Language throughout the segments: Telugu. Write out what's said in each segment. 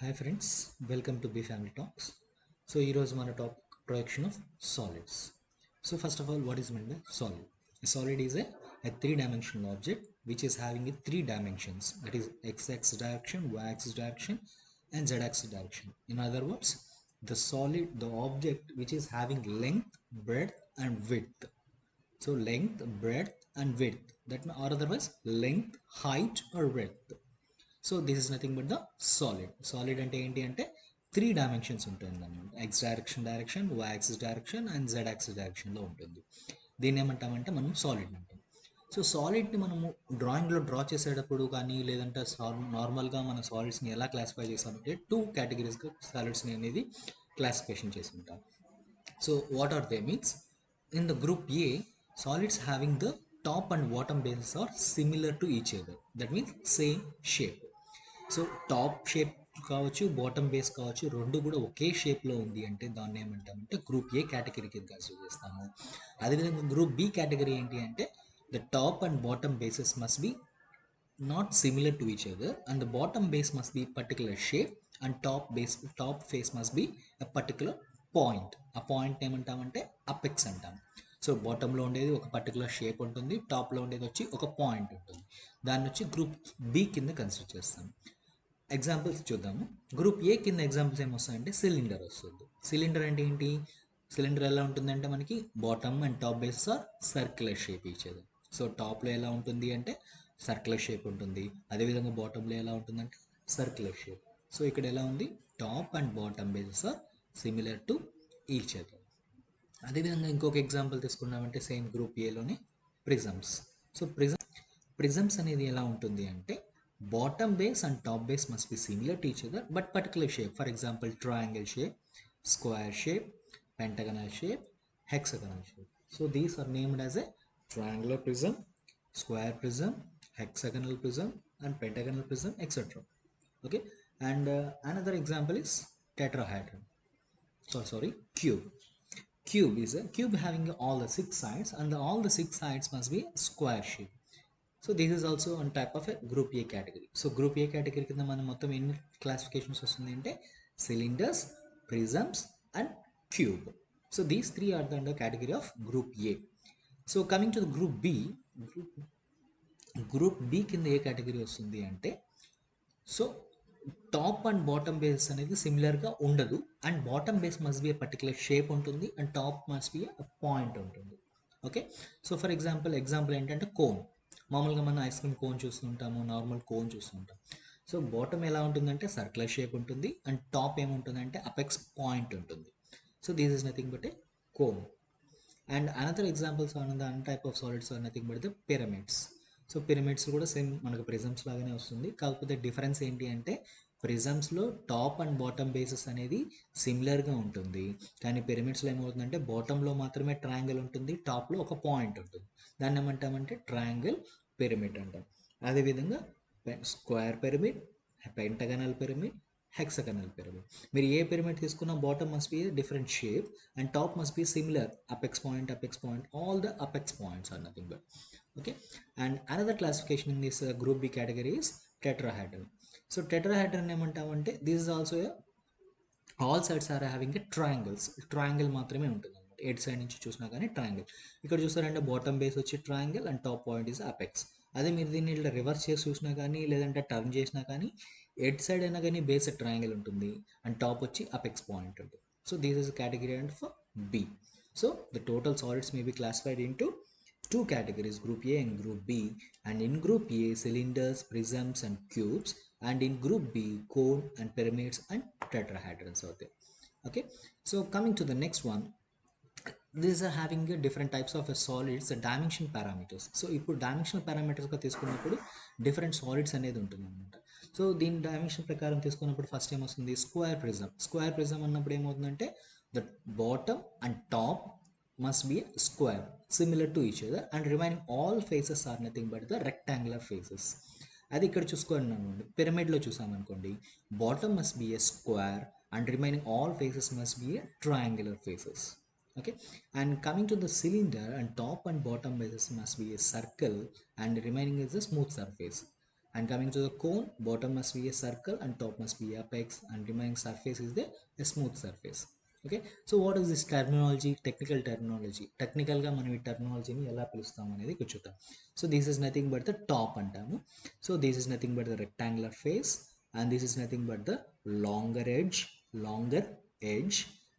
Hi friends, welcome to B Family Talks. So here's my topic projection of solids. So first of all, what is meant by solid? A solid is a three-dimensional object which is having a three dimensions, that is x-axis direction, y-axis direction and z-axis direction. In other words, the solid, the object which is having length, breadth and width. So length, breadth and width, that or otherwise length, height or width. So this is nothing but the solid అంటే ఏంటి అంటే త్రీ డైమెన్షన్స్ ఉంటుంది అనమాట. X direction y axis direction and z axis డైరెక్షన్లో ఉంటుంది. దీన్ని ఏమంటామంటే మనం సాలిడ్ అంటాం. సో సాలిడ్ని మనము డ్రాయింగ్లో డ్రా చేసేటప్పుడు కానీ లేదంటే నార్మల్గా మన సాలిడ్స్ని ఎలా క్లాసిఫై చేస్తామంటే టూ కేటగిరీస్గా సాలిడ్స్ని అనేది క్లాసిఫికేషన్ చేసుకుంటాం. So what are they means in the group A, solids having the top and bottom bases are similar to each other. That means same shape. So top shape కావచ్చు, బాటమ్ బేస్ కావచ్చు, రెండు కూడా ఒకే షేప్లో ఉంది అంటే దాన్ని ఏమంటామంటే గ్రూప్ ఏ కేటగిరీ కింద కన్సిడర్ చేస్తాము. అదేవిధంగా గ్రూప్ బి కేటగిరీ ఏంటి అంటే the top and bottom bases must be not similar to each other and the bottom base must B particular shape and top face must be a particular point. ఆ పాయింట్ ఏమంటామంటే అపెక్స్ అంటాం. సో బాటంలో ఉండేది ఒక పర్టికులర్ షేప్ ఉంటుంది, టాప్లో ఉండేది వచ్చి ఒక పాయింట్ ఉంటుంది. దాన్ని వచ్చి గ్రూప్ బి కింద కన్సిడర్ చేస్తాం. ఎగ్జాంపుల్స్ చూద్దాము. గ్రూప్ ఏ కింద ఎగ్జాంపుల్స్ ఏమొస్తాయంటే సిలిండర్ వస్తుంది. సిలిండర్ అంటే ఏంటి? సిలిండర్ ఎలా ఉంటుందంటే మనకి bottom and top base are circular shape ఇచ్చేది. సో టాప్లో ఎలా ఉంటుంది అంటే సర్క్యులర్ షేప్ ఉంటుంది, అదేవిధంగా బాటంలో ఎలా ఉంటుందంటే సర్క్యులర్ షేప్. సో ఇక్కడ ఎలా ఉంది? Top and bottom bases are similar to each other. అదేవిధంగా ఇంకొక ఎగ్జాంపుల్ తీసుకున్నామంటే సేమ్ గ్రూప్ ఏలోనే ప్రిజమ్స్. సో ప్రిజమ్స్ అనేది ఎలా ఉంటుంది అంటే bottom base and top base must be similar to each other but particular shape. For example triangle shape, square shape, pentagonal shape, hexagonal shape. So these are named as a triangular prism, square prism, hexagonal prism and pentagonal prism, etc. Okay, and another example is tetrahedron. Cube. Cube is a cube having all the six sides and all the six sides must be square shape. So this is also one type of a group A category. So group A category కింద మనం మొత్తం ఎన్ని క్లాసిఫికేషన్స్ వస్తుంది అంటే cylinders, prisms and cube. So these three are the under category of group A. So coming to the group B కింద ఏ కేటగిరీ వస్తుంది అంటే so top and bottom base అనేది సిమిలర్గా ఉండదు and bottom base must be a particular shape ఉంటుంది and top must be a point ఉంటుంది. ఓకే, సో ఫర్ ఎగ్జాంపుల్ ఏంటంటే కోన్. మామూలుగా మనం ఐస్ క్రీమ్ కోన్ చూస్తుంటాము, నార్మల్ కోన్ చూస్తుంటాం. సో బాటమ్ ఎలా ఉంటుందంటే సర్క్యులర్ షేప్ ఉంటుంది అండ్ టాప్ ఏముంటుందంటే అపెక్స్ పాయింట్ ఉంటుంది. So this is nothing but a cone. And another examples on the type of solids are nothing but the pyramids. So pyramids కూడా సేమ్ మనకు ప్రిజమ్స్ లాగానే వస్తుంది, కాకపోతే డిఫరెన్స్ ఏంటి అంటే ప్రిజమ్స్లో టాప్ అండ్ బాటమ్ బేసెస్ అనేది సిమిలర్గా ఉంటుంది, కానీ పిరమిడ్స్లో ఏమవుతుందంటే బాటంలో మాత్రమే ట్రయాంగిల్ ఉంటుంది, టాప్లో ఒక పాయింట్ ఉంటుంది. దాన్ని ఏమంటామంటే ట్రయాంగిల్ పిరమిడ్ అంటాం. అదేవిధంగా square pyramid, pentagonal pyramid, hexagonal pyramid. మీరు ఏ పిరమిడ్ తీసుకున్నా bottom must be different shape and top must be similar, apex point, all the apex points are nothing but. Okay, and another classification in this group B category is tetrahedron. So tetrahedron ఏమంటామంటే this is also a all sides are having a triangle మాత్రమే ఉంటుంది అనమాట. ఎయిట్ సైడ్ నుంచి చూసినా కానీ ట్రయాంగిల్. ఇక్కడ చూసారంటే బాటమ్ బేస్ వచ్చి triangle and top point is apex. అదే మీరు దీన్ని ఇట్లా రివర్స్ చేసి చూసినా కానీ లేదంటే టర్న్ చేసినా కానీ ఎయిట్ సైడ్ అయినా కానీ బేస్ ట్రయాంగిల్ ఉంటుంది అండ్ టాప్ వచ్చి అపెక్స్ పాయింట్ ఉంటుంది. So this is category and for B. So the total solids may be classified into two categories, group A and group B, and in group A cylinders, prisms and cubes, and in group B cone and pyramids and tetrahedrons are there. Okay, so coming to the next one, these are having different types of solids, dimension parameters. So ఇప్పుడు డైమెన్షనల్ పారామీటర్స్గా తీసుకున్నప్పుడు డిఫరెంట్ సాలిడ్స్ అనేది ఉంటుంది అనమాట. సో దీని డైమెన్షన్ ప్రకారం తీసుకున్నప్పుడు ఫస్ట్ ఏమొస్తుంది? స్క్వేర్ ప్రిజం అన్నప్పుడు ఏమవుతుందంటే the bottom and top must be square similar to each other and remaining all faces are nothing but the rectangular faces. అది ఇక్కడ చూసుకోండి అనుకోండి, పిరమిడ్లో చూసామనుకోండి bottom must be a square and remaining all faces must be a triangular faces. Okay, and coming to the cylinder and top and bottom bases must be a circle and remaining is a smooth surface. And coming to the cone, bottom must be a circle and top must be apex, and remaining surface is the a smooth surface. Okay, so what is this terminology, technical terminology, technical గా మనం ఈ టెర్మినాలజీని ఎలా పిలుస్తాం అనేది కూర్చుంటాం. So this is nothing but the top అంటాము. So this is nothing but the rectangular face, and this is nothing but the longer edge,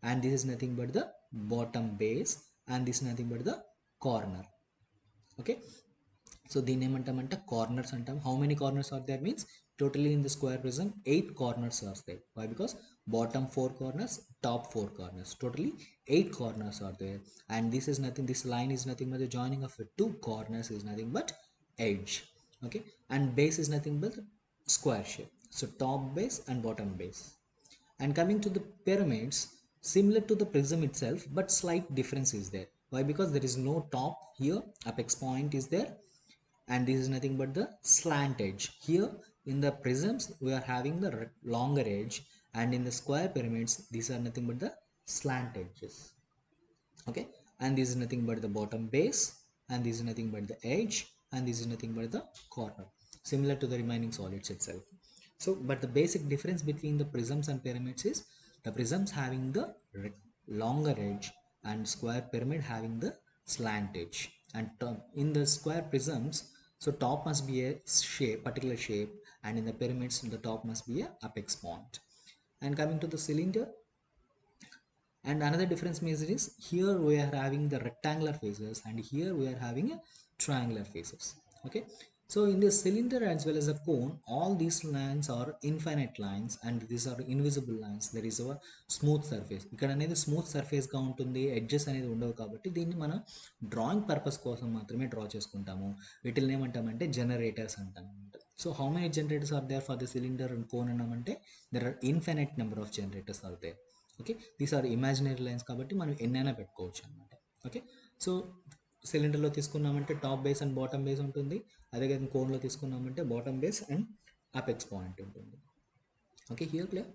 and this is nothing but the bottom base, and this is nothing but the corner. Okay, so దీన్ని ఏమంటామంటే కార్నర్స్ అంటాం. How many corners are there means totally in the square prism 8 corners are there. Why? Because bottom 4 corners, top 4 corners, totally 8 corners are there. And this is nothing, this line is nothing but the joining of the two corners is nothing but edge. Okay, and base is nothing but square shape. So top base and bottom base. And coming to the pyramids, similar to the prism itself, but slight difference is there. Why? Because there is no top here, apex point is there, and this is nothing but the slant edge. Here in the prisms we are having the longer edge, and in the square pyramids these are nothing but the slant edges. Okay, and this is nothing but the bottom base, and this is nothing but the edge, and this is nothing but the corner, similar to the remaining solids itself. So but the basic difference between the prisms and pyramids is the prisms having the longer edge and square pyramid having the slant edge. And in the square prisms, so top must be a shape, particular shape, and in the pyramids the top must be a apex point. And coming to the cylinder, and another difference means is here we are having the rectangular faces, and here we are having a triangular faces. Okay, so in the cylinder as well as a cone, all these lines are infinite lines, and these are invisible lines. There is a smooth surface. ఇక్కడ అనేది స్మూత్ సర్ఫేస్గా ఉంటుంది, ఎడ్జెస్ అనేది ఉండవు. కాబట్టి దీన్ని మనం డ్రాయింగ్ పర్పస్ కోసం మాత్రమే డ్రా చేసుకుంటాము. వీటిని ఏమంటామంటే జనరేటర్స్ అంటాం. So how many generators are there for the cylinder and cone అన్నామంటే there are infinite number of generators are there. Okay, these are imaginary lines కాబట్టి మనం ఎన్నైనా పెట్టుకోవచ్చు అనమాట. ఓకే, సో సిలిండర్లో తీసుకున్నామంటే top base and bottom base ఉంటుంది. అదే విధంగా కోన్లో తీసుకున్నామంటే bottom base and apex point ఉంటుంది. Okay, here clear.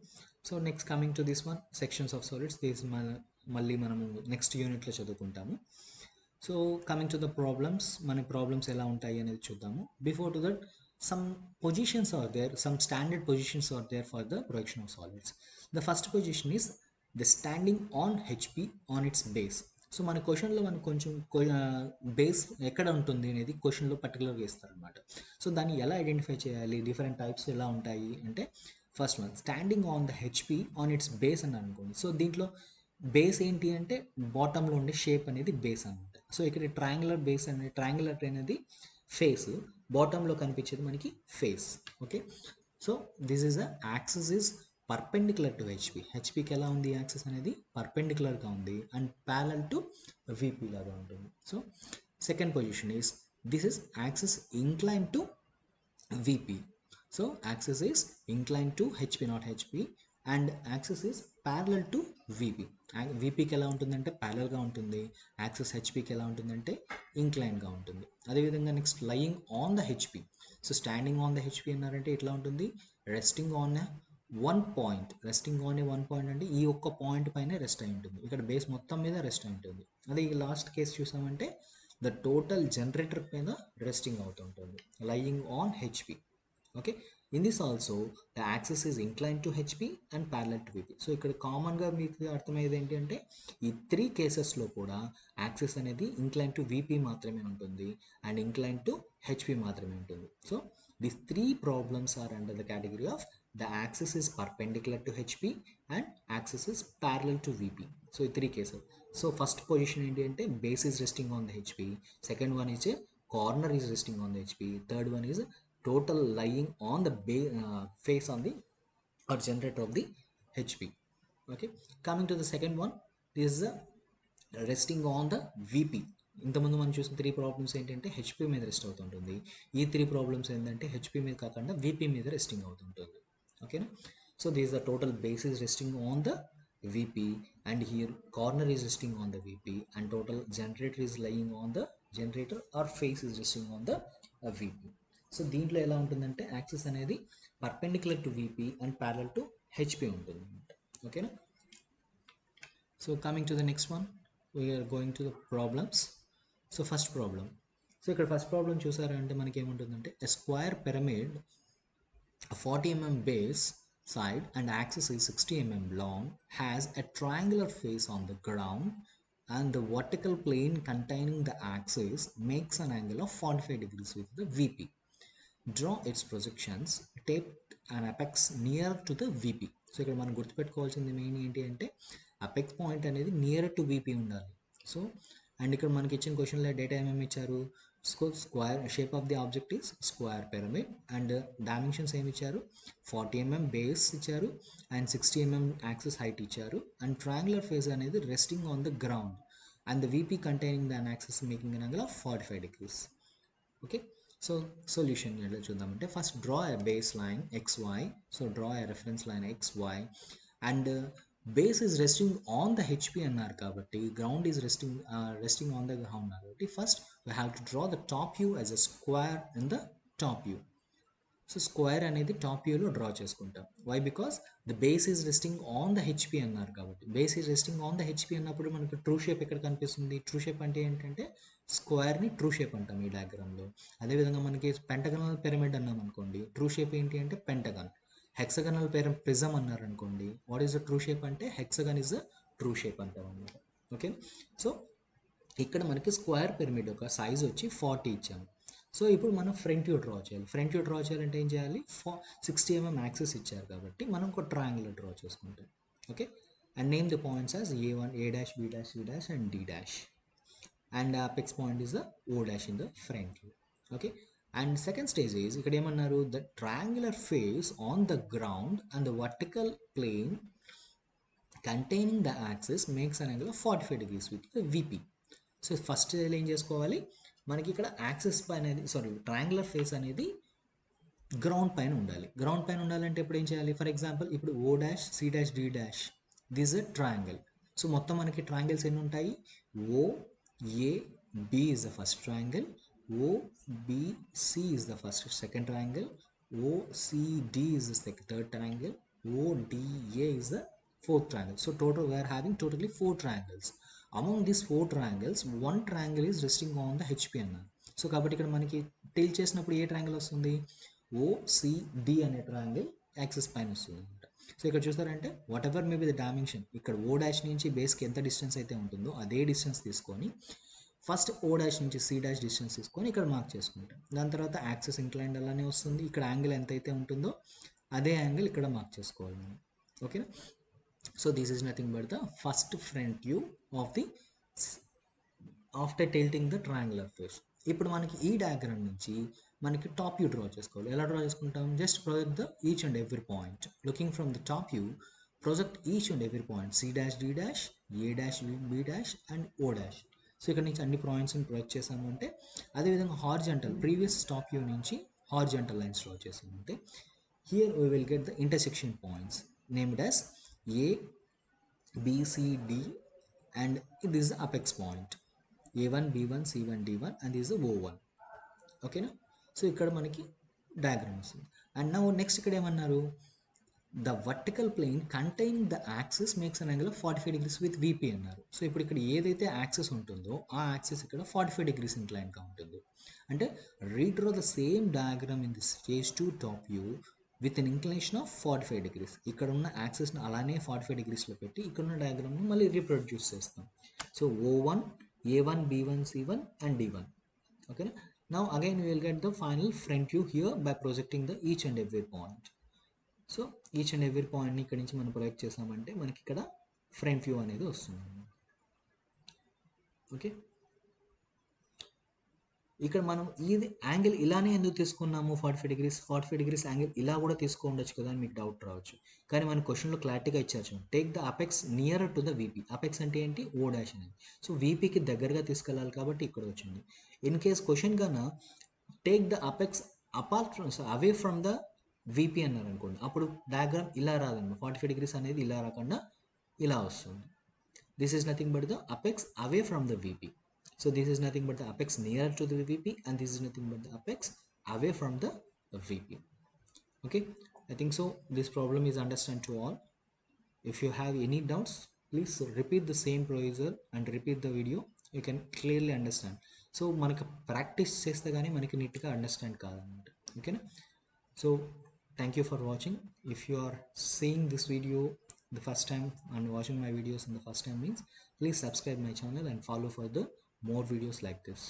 So next coming to this one, sections of solids. This మళ్ళీ మనము నెక్స్ట్ యూనిట్లో చదువుకుంటాము. So coming to the problems, మన ప్రాబ్లమ్స్ ఎలా ఉంటాయి అనేది చూద్దాము. Before to that, some positions are there, some standard positions are there for the projection of solids. The first position is the standing on HP on its base. So మన క్వశ్చన్లో మనకు కొంచెం బేస్ ఎక్కడ ఉంటుంది అనేది క్వశ్చన్లో పర్టికులర్గా ఇస్తారనమాట. సో దాన్ని ఎలా ఐడెంటిఫై చేయాలి, డిఫరెంట్ టైప్స్ ఎలా ఉంటాయి అంటే, first one standing on the HP on it's base అని అనుకోండి. సో దీంట్లో బేస్ ఏంటి అంటే బాటంలో ఉండే షేప్ అనేది బేస్ అనమాట. సో ఇక్కడ ట్రయాంగులర్ బేస్ అనేది, ట్రయాంగులర్ అనేది ఫేస్, బాటంలో కనిపించేది మనకి face. Okay, so this is the axis is perpendicular to HP. హెచ్పికి ఎలా ఉంది యాక్సిస్ అనేది పర్పెండిక్యులర్గా ఉంది అండ్ ప్యారలల్ టు విపి లాగా ఉంటుంది. So second position is this is axis incline to VP. So axis is incline to HP, not HP, and axis is parallel to VP. విపికి ఎలా ఉంటుందంటే ప్యారలల్గా ఉంటుంది, యాక్సిస్ హెచ్పికి ఎలా ఉంటుందంటే ఇంక్లైన్గా ఉంటుంది. అదేవిధంగా next lying on the HP. So standing on the HP అన్నారంటే ఎట్లా ఉంటుంది, resting on one point. Resting on one point అంటే ఈ ఒక్క పాయింట్ పైన రెస్ట్ అయి ఉంటుంది, ఇక్కడ బేస్ మొత్తం మీద రెస్ట్ అయి ఉంటుంది. అదే ఈ లాస్ట్ కేసు చూసామంటే ద టోటల్ జనరేటర్ మీద రెస్టింగ్ అవుతుంటుంది, lying on HP. Okay, in this also the axis is incline to HP and parallel to VP. So ఇక్కడ కామన్గా మీకు అర్థమయ్యేది ఏంటి అంటే ఈ త్రీ కేసెస్లో కూడా యాక్సిస్ అనేది ఇంక్లైన్ టు విపి మాత్రమే ఉంటుంది అండ్ ఇంక్లైన్ టు హెచ్పి మాత్రమే ఉంటుంది. So these three problems are under the category of the axis is perpendicular to HP and axis is parallel to VP. So in three cases. So first position ఏంటి అంటే base is resting on the HP, second one is a corner is resting on the HP, third one is total lying on the face on the or generator of the HP. Okay, coming to the second one, this is resting on the VP. ఇంతకుముందు మనం చూసిన త్రీ ప్రాబ్లమ్స్ ఏంటంటే హెచ్పి మీద రెస్ట్ అవుతుంటుంది, ఈ త్రీ ప్రాబ్లమ్స్ ఏంటంటే హెచ్పి మీద కాకుండా విపి మీద రెస్టింగ్ అవుతుంటుంది. ఓకేనా, so this the total base is resting on the VP and here corner is resting on the VP and total generator is lying on the generator or face is resting on the VP. So దీంట్లో ఎలా ఉంటుందంటే యాక్సిస్ అనేది perpendicular to VP and parallel to HP ఉంటుంది అనమాట. ఓకేనా, so coming to the next one, we are going to the problems. So first problem, so ఇక్కడ ఫస్ట్ ప్రాబ్లం చూసారంటే మనకి ఏముంటుందంటే a square pyramid, a 40 mm base side and axis is 60 mm long, has a triangular face on the ground, and the vertical plane containing the axis makes an angle of 45 degrees with the VP. Draw its projections, tape an apex near to the VP. So ఇక్కడ మనం గుర్తుపెట్టుకోవాల్సింది మెయిన్ ఏంటి అంటే అపెక్స్ పాయింట్ అనేది నియర్ టు VP ఉండాలి. సో అండ్ ఇక్కడ మనకి ఇచ్చిన క్వశ్చన్లో డేటా ఏమేమి ఇచ్చారు, square shape of the object is square pyramid and dimensions ఏమి ఇచ్చారు, 40 mm బేస్ ఇచ్చారు అండ్ 60 mm యాక్సిస్ హైట్ ఇచ్చారు అండ్ ట్రయాంగులర్ ఫేస్ అనేది resting on the ground and the VP containing the axis making an angle of 45 degrees. Okay, so solution ఎలా చూద్దామంటే first draw a base line XY. So draw a reference line XY and base is resting on the HP అన్నారు కాబట్టి ground is resting on the ground కాబట్టి first we have to draw the top view as a square in the top view. So square అనేది టాప్ వ్యూలో డ్రా చేసుకుంటాం. Why? Because the base is resting on the HP అన్నారు కాబట్టి base is resting on the HP అన్నప్పుడు మనకు ట్రూ షేప్ ఎక్కడ కనిపిస్తుంది, ట్రూ షేప్ అంటే ఏంటంటే స్క్వేర్ని ట్రూ షేప్ అంటాం ఈ డయాగ్రామ్లో. అదేవిధంగా మనకి పెంటగనల్ పిరమిడ్ అన్నాం అనుకోండి, ట్రూ షేప్ ఏంటి అంటే పెంటగన్. హెక్సగనల్ ప్రిజం అన్నారు అనుకోండి, what is the true shape అంటే hexagon is the true shape అంటాం అన్నమాట. ఓకే, సో ఇక్కడ మనకి స్క్వేర్ పిరమిడ్ యొక్క సైజ్ వచ్చి 40 ఇచ్చాము. సో ఇప్పుడు మనం ఫ్రంట్ వ్యూ డ్రా చేయాలి. ఫ్రంట్ వ్యూ డ్రా చేయాలంటే ఏం చేయాలి, 60 mm యాక్సిస్ ఇచ్చారు కాబట్టి మనం ఒక ట్రయాంగిల్ డ్రా చేసుకుంటాం. Okay, and name the points as A1, A dash, B dash, C dash and D dash. And apex point is the O dash in the front view. Okay, and second stage is ఇక్కడ ఏమన్నారు, the triangular face on the ground and the vertical plane containing the axis makes an angle of 45 degrees with the VP. So first ఏం చేసుకోవాలి, మనకి ఇక్కడ యాక్సిస్ పైన ట్రయాంగులర్ ఫేస్ అనేది గ్రౌండ్ పైన ఉండాలి. గ్రౌండ్ పైన ఉండాలంటే ఇప్పుడు ఏం చేయాలి, ఫర్ ఎగ్జాంపుల్ ఇప్పుడు O dash, C dash, D dash, this is a triangle. So మొత్తం మనకి ట్రయాంగిల్స్ ఎన్ని ఉంటాయి, OAB is the first triangle, OBC is the second triangle, OCD is the third triangle, ODA is the fourth triangle. So total we are having totally 4 triangles. Among these 4 triangles, one triangle is resting on the HP అన్నారు. సో కాబట్టి ఇక్కడ మనకి టెయిల్ చేసినప్పుడు ఏ ట్రయాంగిల్ వస్తుంది, OCD అనే ట్రయాంగిల్ యాక్సిస్ పైన వస్తుంది అనమాట. సో ఇక్కడ చూస్తారంటే whatever may be the dimension, ఇక్కడ O డాష్ నుంచి బేస్కి ఎంత డిస్టెన్స్ అయితే ఉంటుందో అదే డిస్టెన్స్ తీసుకొని ఫస్ట్ O డాష్ నుంచి C డాష్ డిస్టెన్స్ తీసుకొని ఇక్కడ మార్క్ చేసుకుంటాం. దాని తర్వాత యాక్సిస్ ఇంక్లైన్డ్ అలానే వస్తుంది, ఇక్కడ యాంగిల్ ఎంతైతే ఉంటుందో అదే యాంగిల్ ఇక్కడ మార్క్ చేసుకోవాలి మనం. ఓకేనా, so this is nothing but the first front view of the after tilting the triangular face. ఇప్పుడు మనకి ఈ డయాగ్రామ్ నుంచి మనకి టాప్ వ్యూ డ్రా చేసుకోవాలి. ఎలా డ్రా చేసుకుంటాం, just project the each and every point. Looking from the top view, project each and every point C dash, D dash, A dash, B dash and O dash. So ఇక్కడ నుంచి అన్ని పాయింట్స్ని ప్రొజెక్ట్ చేసామంటే, అదేవిధంగా హార్జెంటల్ ప్రీవియస్ టాప్ వ్యూ నుంచి హార్జెంటల్ లైన్స్ డ్రా చేసామంటే here we will get the intersection points named as A, B, C, D and this is the apex point A1, B1, C1, D1 and this is the O1. ఓకేనా, సో ఇక్కడ మనకి డయాగ్రామ్ వస్తుంది. అండ్ నౌ నెక్స్ట్ ఇక్కడ ఏమన్నారు, the vertical plane containing the axis makes an angle of 45 degrees with VP అన్నారు. సో ఇప్పుడు ఇక్కడ ఏదైతే యాక్సిస్ ఉంటుందో ఆ యాక్సిస్ ఇక్కడ 45 degrees ఇంక్లైన్గా ఉంటుంది. అంటే redraw the same diagram in this stage 2 top view with an inclination of 45 degrees. ఇక్కడ ఉన్న యాక్సిస్ని అలానే 45 degreesలో పెట్టి ఇక్కడ ఉన్న డయాగ్రామ్ని మళ్ళీ రీప్రొడ్యూస్ చేస్తాం. So O1, A1, B1, C1 and D1. Okay, now again we will get the final front view here by projecting the each and every point. So each and every పాయింట్ని ఇక్కడ నుంచి మనం ప్రొజెక్ట్ చేసామంటే మనకి ఇక్కడ ఫ్రంట్ వ్యూ అనేది వస్తుంది. ఓకే, ఇక్కడ మనం ఇది యాంగిల్ ఇలానే ఎందుకు తీసుకున్నాము 45 degrees, 45 degrees యాంగిల్ ఇలా కూడా తీసుకోవచ్చు కదా అని మీకు డౌట్ రావచ్చు. కానీ మన క్వశ్చన్లో క్లారిటీగా ఇచ్చారు, take the apex near to the VP. Apex అంటే ఏంటి, O dash అనేది. సో VPకి దగ్గరగా తీసుకెళ్ళాలి కాబట్టి ఇక్కడ వచ్చింది. ఇన్ కేస్ క్వశ్చన్ కన్నా take the apex apart from away from the VP అన్నారు అనుకోండి, అప్పుడు డయాగ్రామ్ ఇలా రాదన్నమాట. 45 degrees అనేది ఇలా రాకుండా ఇలా వస్తుంది. This is nothing but the apex away from the VP. So this is nothing but the apex near to the VP and this is nothing but the apex away from the VP. Okay, I think so this problem is understood to all. If you have any doubts, please repeat the same procedure and repeat the video. You can clearly understand. So మనకు ప్రాక్టీస్ చేస్తే కానీ మనకి నీట్గా అండర్స్టాండ్ కాదన్నమాట. ఓకేనా? So thank you for watching. If you are seeing this video the first time and watching my videos in the first time means please subscribe my channel and follow for the more videos like this.